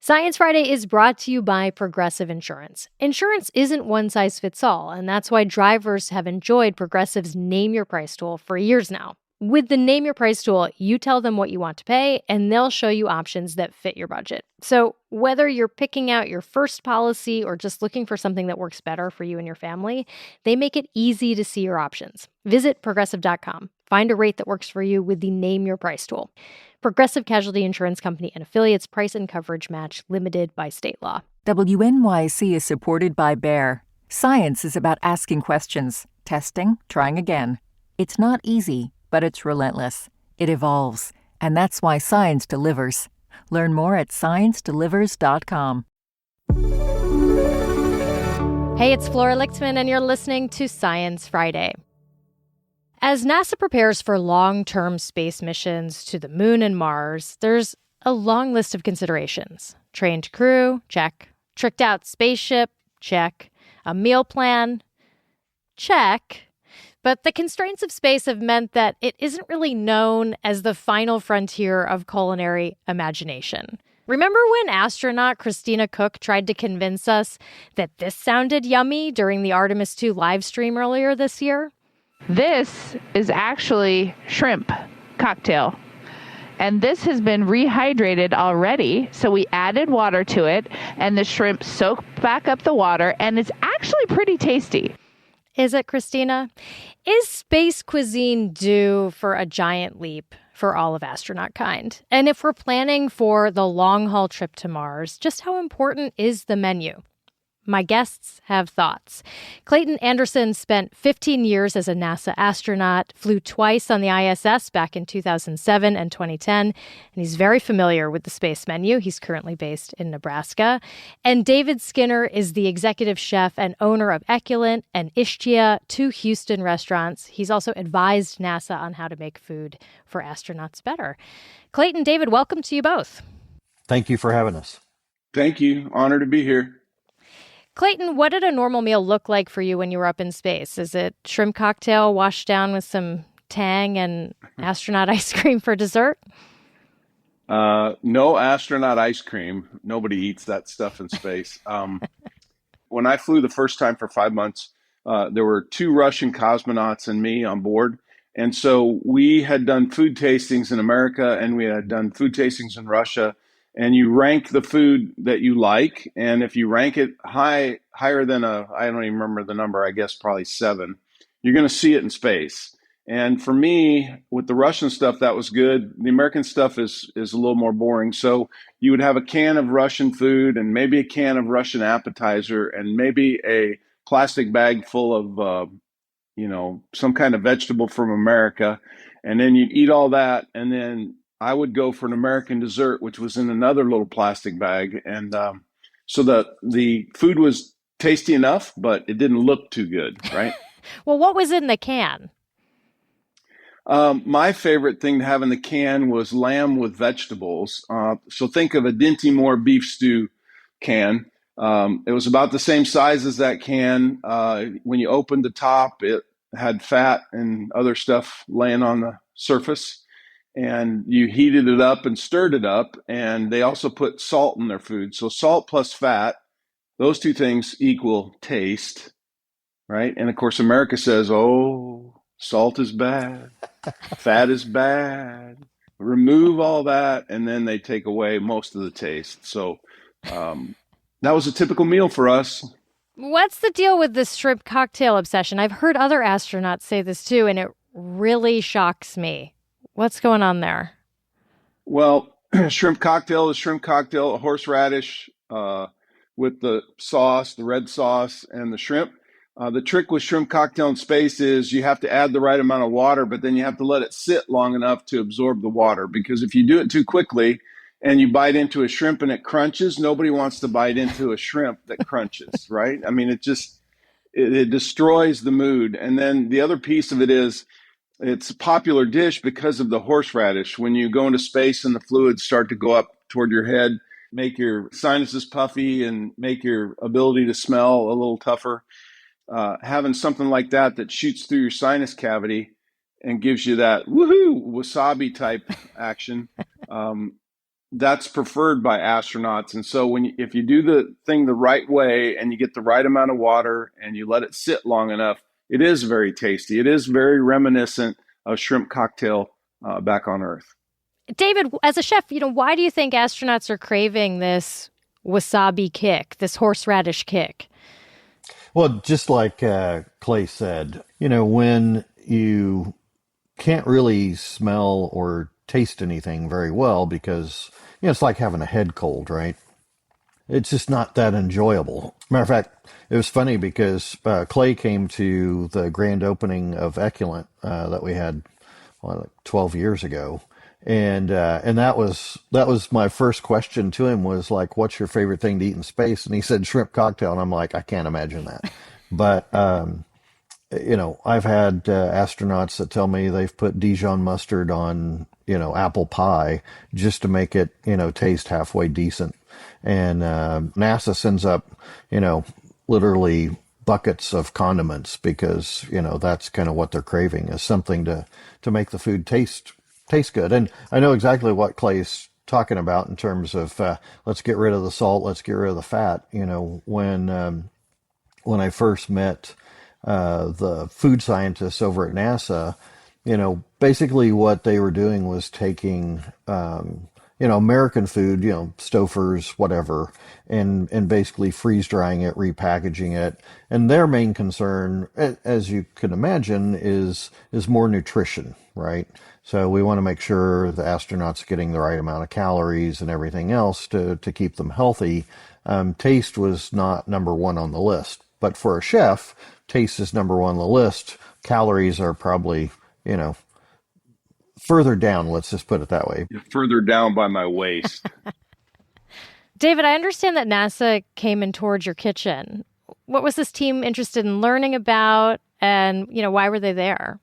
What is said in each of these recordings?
Science Friday is brought to you by Progressive Insurance. Insurance isn't one size fits all, and that's why drivers have enjoyed Progressive's Name Your Price tool for years now. With the Name Your Price tool, you tell them what you want to pay, and they'll show you options that fit your budget. So whether you're picking out your first policy or just looking for something that works better for you and your family, they make it easy to see your options. Visit Progressive.com. Find a rate that works for you with the Name Your Price tool. Progressive Casualty Insurance Company and Affiliates. Price and coverage match limited by state law. WNYC is supported by Bayer. Science is about asking questions, testing, trying again. It's not easy, but it's relentless. It evolves, and that's why science delivers. Learn more at sciencedelivers.com. Hey, it's Flora Lichtman, and you're listening to Science Friday. As NASA prepares for long-term space missions to the Moon and Mars, there's a long list of considerations. Trained crew, check. Tricked out spaceship, check. A meal plan, check. But the constraints of space have meant that it isn't really known as the final frontier of culinary imagination. Remember when astronaut Christina Koch tried to convince us that this sounded yummy during the Artemis II live stream earlier this year? This is actually shrimp cocktail. And this has been rehydrated already. So we added water to it and the shrimp soaked back up the water, and it's actually pretty tasty. Is it, Christina? Is space cuisine due for a giant leap for all of astronaut kind? And if we're planning for the long-haul trip to Mars, just how important is the menu? My guests have thoughts. Clayton Anderson spent 15 years as a NASA astronaut, flew twice on the ISS back in 2007 and 2010, and he's very familiar with the space menu. He's currently based in Nebraska. And David Skinner is the executive chef and owner of Eculent and Ishtia, two Houston restaurants. He's also advised NASA on how to make food for astronauts better. Clayton, David, welcome to you both. Thank you for having us. Thank you. Honored to be here. Clayton, what did a normal meal look like for you when you were up in space? Is it shrimp cocktail washed down with some tang and astronaut ice cream for dessert? No astronaut ice cream. Nobody eats that stuff in space. When I flew the first time for 5 months, there were 2 Russian cosmonauts and me on board. And so we had done food tastings in America and we had done food tastings in Russia. And you rank the food that you like. And if you rank it higher than I don't even remember the number, I guess probably 7, you're going to see it in space. And for me, with the Russian stuff, that was good. The American stuff is a little more boring. So you would have a can of Russian food and maybe a can of Russian appetizer and maybe a plastic bag full of, some kind of vegetable from America. And then you'd eat all that. And then I would go for an American dessert, which was in another little plastic bag. And so the food was tasty enough, but it didn't look too good, right? Well, what was in the can? My favorite thing to have in the can was lamb with vegetables. So think of a Dinty Moore beef stew can. It was about the same size as that can. When you opened the top, it had fat and other stuff laying on the surface. And you heated it up and stirred it up. And they also put salt in their food. So salt plus fat, those 2 things equal taste, right? And of course, America says, oh, salt is bad, fat is bad. Remove all that, and then they take away most of the taste. So that was a typical meal for us. What's the deal with this shrimp cocktail obsession? I've heard other astronauts say this too, and it really shocks me. What's going on there? Well, shrimp cocktail is shrimp cocktail, a horseradish with the sauce, the red sauce, and the shrimp. The trick with shrimp cocktail in space is you have to add the right amount of water, but then you have to let it sit long enough to absorb the water. Because if you do it too quickly and you bite into a shrimp and it crunches, nobody wants to bite into a shrimp that crunches, right? I mean, it destroys the mood. And then the other piece of it is it's a popular dish because of the horseradish. When you go into space and the fluids start to go up toward your head, make your sinuses puffy and make your ability to smell a little tougher. Having something like that shoots through your sinus cavity and gives you that woohoo wasabi type action that's preferred by astronauts. And so if you do the thing the right way and you get the right amount of water and you let it sit long enough, it is very tasty. It is very reminiscent of shrimp cocktail back on Earth. David, as a chef, why do you think astronauts are craving this wasabi kick, this horseradish kick? Well, just like Clay said, when you can't really smell or taste anything very well because, it's like having a head cold, right? It's just not that enjoyable. Matter of fact, it was funny because Clay came to the grand opening of Eculent that we had like 12 years ago. And that was my first question to him was like, what's your favorite thing to eat in space? And he said shrimp cocktail. And I'm like, I can't imagine that. But, I've had astronauts that tell me they've put Dijon mustard on, apple pie just to make it, taste halfway decent. And NASA sends up, literally buckets of condiments because, that's kind of what they're craving is something to make the food taste good. And I know exactly what Clay's talking about in terms of let's get rid of the salt, let's get rid of the fat. When I first met the food scientists over at NASA, basically what they were doing was taking, American food, Stouffer's, whatever, and basically freeze drying it, repackaging it. And their main concern, as you can imagine, is more nutrition, right? So we want to make sure the astronauts are getting the right amount of calories and everything else to keep them healthy. Taste was not number one on the list. But for a chef, taste is number one on the list. Calories are probably, further down, let's just put it that way. Further down by my waist. David, I understand that NASA came in towards your kitchen. What was this team interested in learning about, and, why were they there?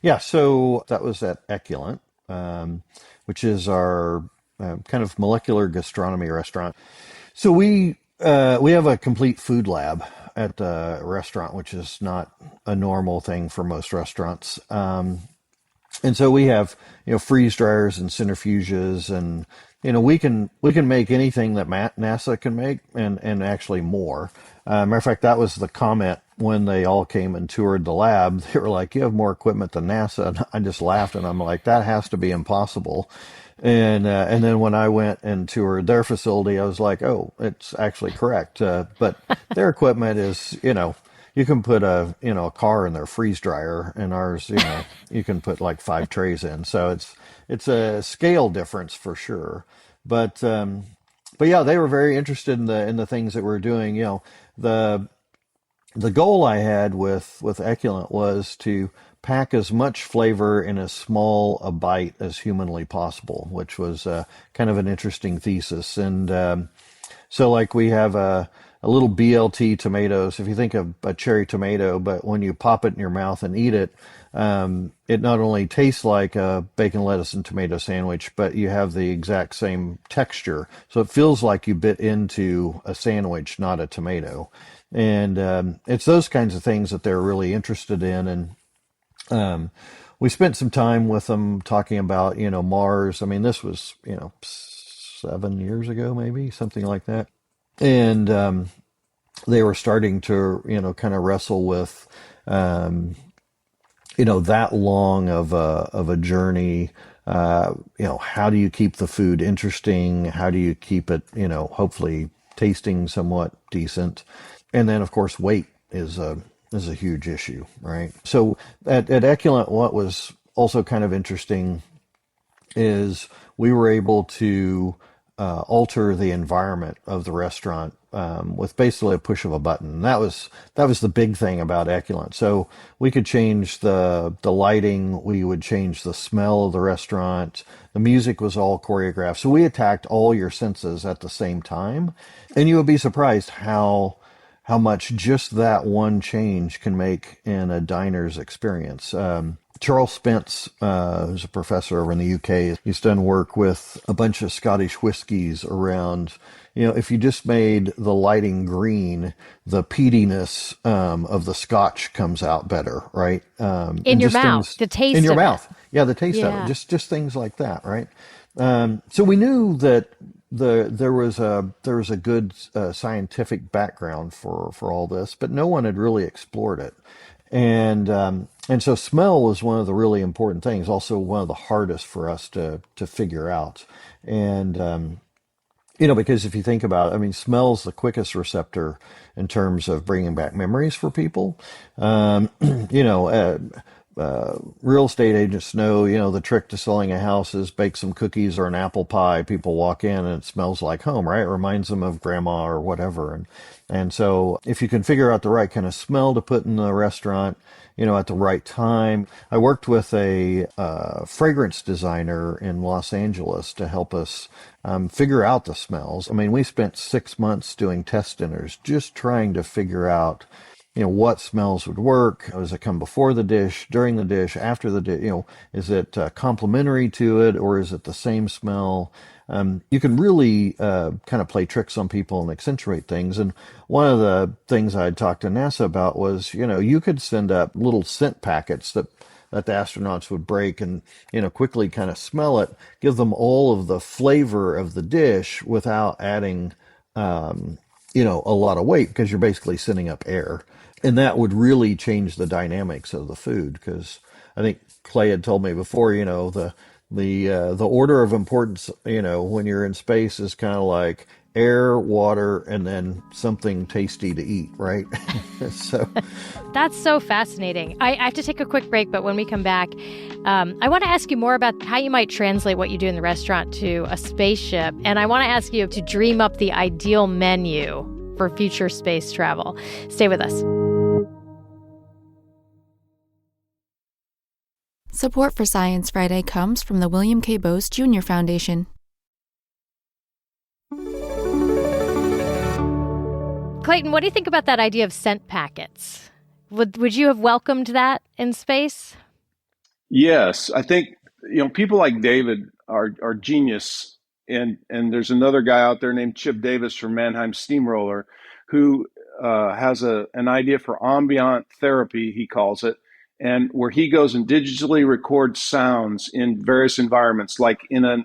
Yeah, so that was at Eculent, which is our kind of molecular gastronomy restaurant. So we have a complete food lab at the restaurant, which is not a normal thing for most restaurants. And so we have, freeze dryers and centrifuges, and we can make anything that NASA can make, and actually more. Matter of fact, that was the comment when they all came and toured the lab. They were like, "You have more equipment than NASA." And I just laughed, and I'm like, "That has to be impossible." And then when I went and toured their facility, I was like, "Oh, it's actually correct." But their equipment is, you can put a car in their freeze dryer, and ours, you can put like 5 trays in. So it's a scale difference for sure. But yeah, they were very interested in the things that we're doing. The goal I had with Eculent was to pack as much flavor in as small a bite as humanly possible, which was kind of an interesting thesis. And so like we have a little BLT tomatoes. If you think of a cherry tomato, but when you pop it in your mouth and eat it, it not only tastes like a bacon, lettuce, and tomato sandwich, but you have the exact same texture. So it feels like you bit into a sandwich, not a tomato. And it's those kinds of things that they're really interested in. And we spent some time with them talking about, Mars. I mean, this was, 7 years ago, maybe something like that. And they were starting to, kind of wrestle with, that long of a journey. How do you keep the food interesting? How do you keep it, hopefully tasting somewhat decent? And then, of course, weight is a huge issue, right? So at Eculent, what was also kind of interesting is we were able to alter the environment of the restaurant with basically a push of a button. And that was the big thing about Eculent. So we could change the lighting, we would change the smell of the restaurant. The music was all choreographed. So we attacked all your senses at the same time. And you would be surprised how much just that one change can make in a diner's experience. Charles Spence, who's a professor over in the UK, he's done work with a bunch of Scottish whiskies around, if you just made the lighting green, the peatiness of the Scotch comes out better, right? In your mouth, the taste in your of mouth. it. Yeah, the taste of it. Just things like that, right? So we knew that there was a good scientific background for all this, but no one had really explored it, and so smell was one of the really important things. Also, one of the hardest for us to figure out, and because if you think about it, I mean, smell's the quickest receptor in terms of bringing back memories for people. Um, you know, uh, Real estate agents know, the trick to selling a house is bake some cookies or an apple pie. People walk in and it smells like home, right? It reminds them of grandma or whatever. And so if you can figure out the right kind of smell to put in the restaurant, at the right time. I worked with a fragrance designer in Los Angeles to help us figure out the smells. I mean, we spent 6 months doing test dinners just trying to figure out what smells would work. Does it come before the dish, during the dish, after the dish? Is it complementary to it, or is it the same smell? You can really kind of play tricks on people and accentuate things. And one of the things I'd talked to NASA about was, you could send up little scent packets that the astronauts would break and, quickly kind of smell it, give them all of the flavor of the dish without adding, a lot of weight, because you're basically sending up air. And that would really change the dynamics of the food, because I think Clay had told me before, the order of importance, when you're in space is kind of like air, water, and then something tasty to eat, right? So That's so fascinating. I have to take a quick break, but when we come back, I want to ask you more about how you might translate what you do in the restaurant to a spaceship. And I want to ask you to dream up the ideal menu for future space travel. Stay with us. Support for Science Friday comes from the William K. Bose Jr. Foundation. Clayton, what do you think about that idea of scent packets? Would you have welcomed that in space? Yes, I think people like David are genius, and there's another guy out there named Chip Davis from Mannheim Steamroller who has an idea for ambient therapy, he calls it, and where he goes and digitally records sounds in various environments, like in a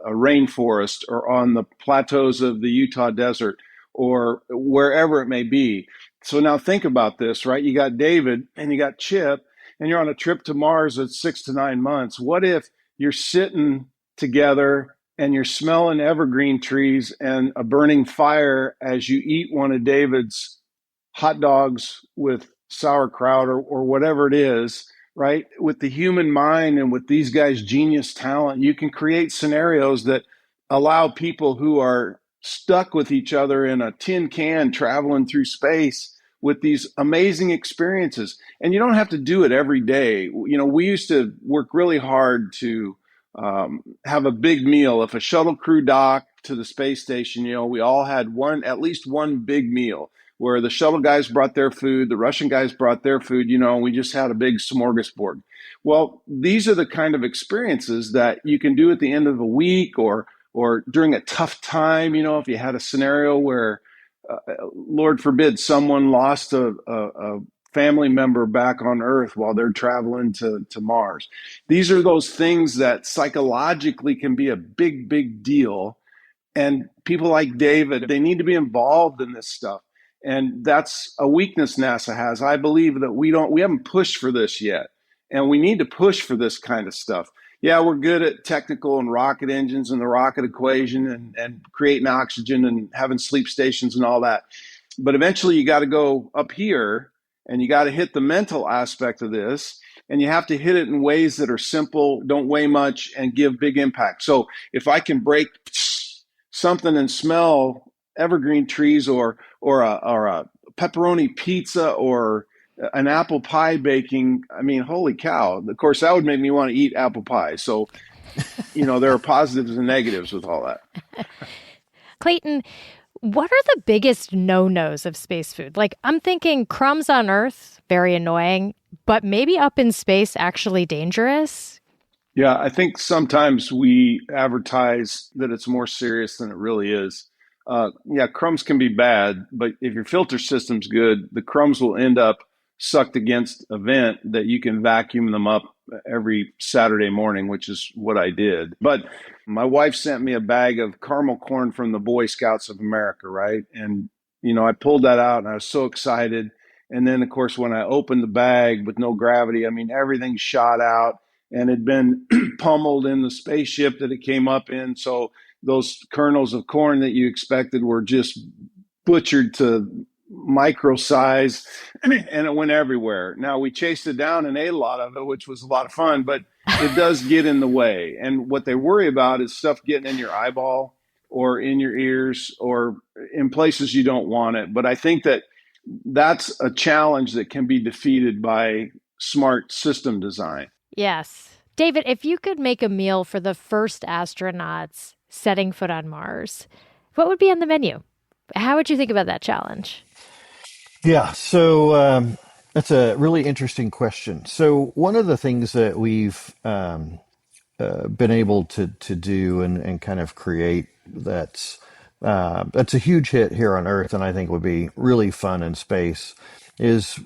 rainforest or on the plateaus of the Utah desert or wherever it may be. So now think about this, right? You got David and you got Chip, and you're on a trip to Mars at 6 to 9 months. What if you're sitting together and you're smelling evergreen trees and a burning fire as you eat one of David's hot dogs with sauerkraut or whatever it is, right? With the human mind and with these guys' genius talent, you can create scenarios that allow people who are stuck with each other in a tin can traveling through space with these amazing experiences. And you don't have to do it every day. We used to work really hard to have a big meal. If a shuttle crew docked to the space station, we all had at least one big meal where the shuttle guys brought their food, the Russian guys brought their food, and we just had a big smorgasbord. Well, these are the kind of experiences that you can do at the end of a week or during a tough time. If you had a scenario where, Lord forbid, someone lost a family member back on Earth while they're traveling to Mars. These are those things that psychologically can be a big, big deal. And people like David, they need to be involved in this stuff. And that's a weakness NASA has. I believe that we haven't pushed for this yet. And we need to push for this kind of stuff. Yeah, we're good at technical and rocket engines and the rocket equation and creating oxygen and having sleep stations and all that. But eventually you got to go up here and you got to hit the mental aspect of this. And you have to hit it in ways that are simple, don't weigh much, and give big impact. So if I can break something and smell evergreen trees or a pepperoni pizza or an apple pie baking, I mean, holy cow. Of course, that would make me want to eat apple pie. So, there are positives and negatives with all that. Clayton, what are the biggest no-nos of space food? Like, I'm thinking crumbs on Earth, very annoying, but maybe up in space actually dangerous? Yeah, I think sometimes we advertise that it's more serious than it really is. Yeah, crumbs can be bad, but if your filter system's good, the crumbs will end up sucked against a vent that you can vacuum them up every Saturday morning, which is what I did. But my wife sent me a bag of caramel corn from the Boy Scouts of America, right? And, I pulled that out and I was so excited. And then, of course, when I opened the bag with no gravity, I mean, everything shot out and had been pummeled in the spaceship that it came up in. So those kernels of corn that you expected were just butchered to micro size, and it went everywhere. Now, we chased it down and ate a lot of it, which was a lot of fun, but it does get in the way. And what they worry about is stuff getting in your eyeball or in your ears or in places you don't want it. But I think that that's a challenge that can be defeated by smart system design. Yes. David, if you could make a meal for the first astronauts setting foot on Mars, what would be on the menu? How would you think about that challenge? Yeah, so that's a really interesting question. So one of the things that we've been able to do and kind of create that's a huge hit here on Earth, and I think would be really fun in space, is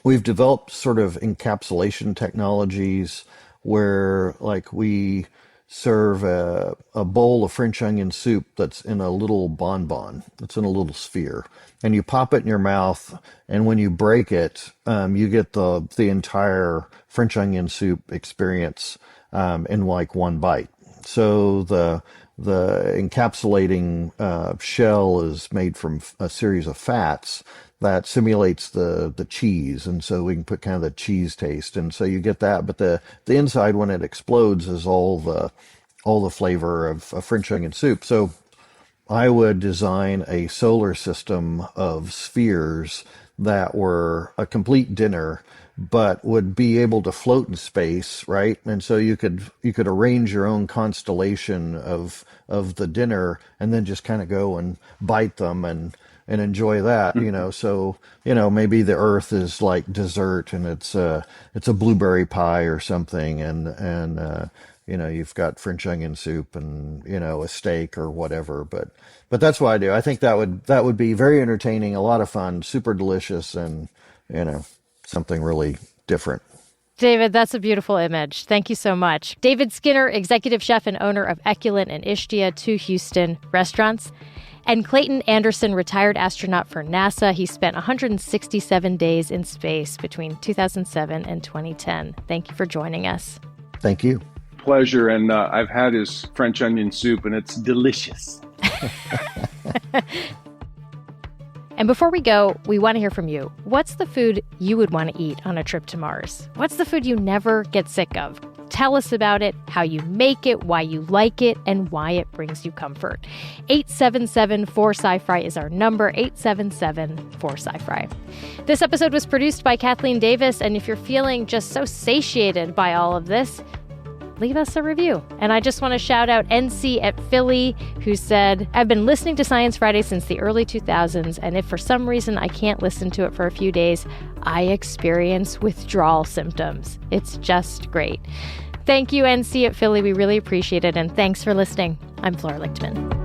we've developed sort of encapsulation technologies where, like, we serve a bowl of French onion soup that's in a little bonbon. It's in a little sphere, and you pop it in your mouth, and when you break it, you get the entire French onion soup experience in like one bite. So the encapsulating shell is made from a series of fats that simulates the cheese, and so we can put kind of the cheese taste, and so you get that. But the inside, when it explodes, is all the flavor of French onion soup. So I would design a solar system of spheres that were a complete dinner, but would be able to float in space, right? And so you could arrange your own constellation of the dinner, and then just kind of go and bite them and enjoy that, So, maybe the Earth is like dessert, and it's a blueberry pie or something, and you've got French onion soup and a steak or whatever. But that's what I do. I think that would be very entertaining, a lot of fun, super delicious, and something really different. David, that's a beautiful image. Thank you so much. David Skinner, executive chef and owner of Eculent and Ishtia, 2 Houston restaurants. And Clayton Anderson, retired astronaut for NASA. He spent 167 days in space between 2007 and 2010. Thank you for joining us. Thank you. Pleasure. And I've had his French onion soup, and it's delicious. And before we go, we want to hear from you. What's the food you would want to eat on a trip to Mars? What's the food you never get sick of? Tell us about it, how you make it, why you like it, and why it brings you comfort. 877-4SciFri is our number, 877-4SciFri. This episode was produced by Kathleen Davis, and if you're feeling just so satiated by all of this, leave us a review. And I just want to shout out NC at Philly, who said, I've been listening to Science Friday since the early 2000s, and if for some reason I can't listen to it for a few days, I experience withdrawal symptoms. It's just great. Thank you, NC at Philly. We really appreciate it, and thanks for listening. I'm Flora Lichtman.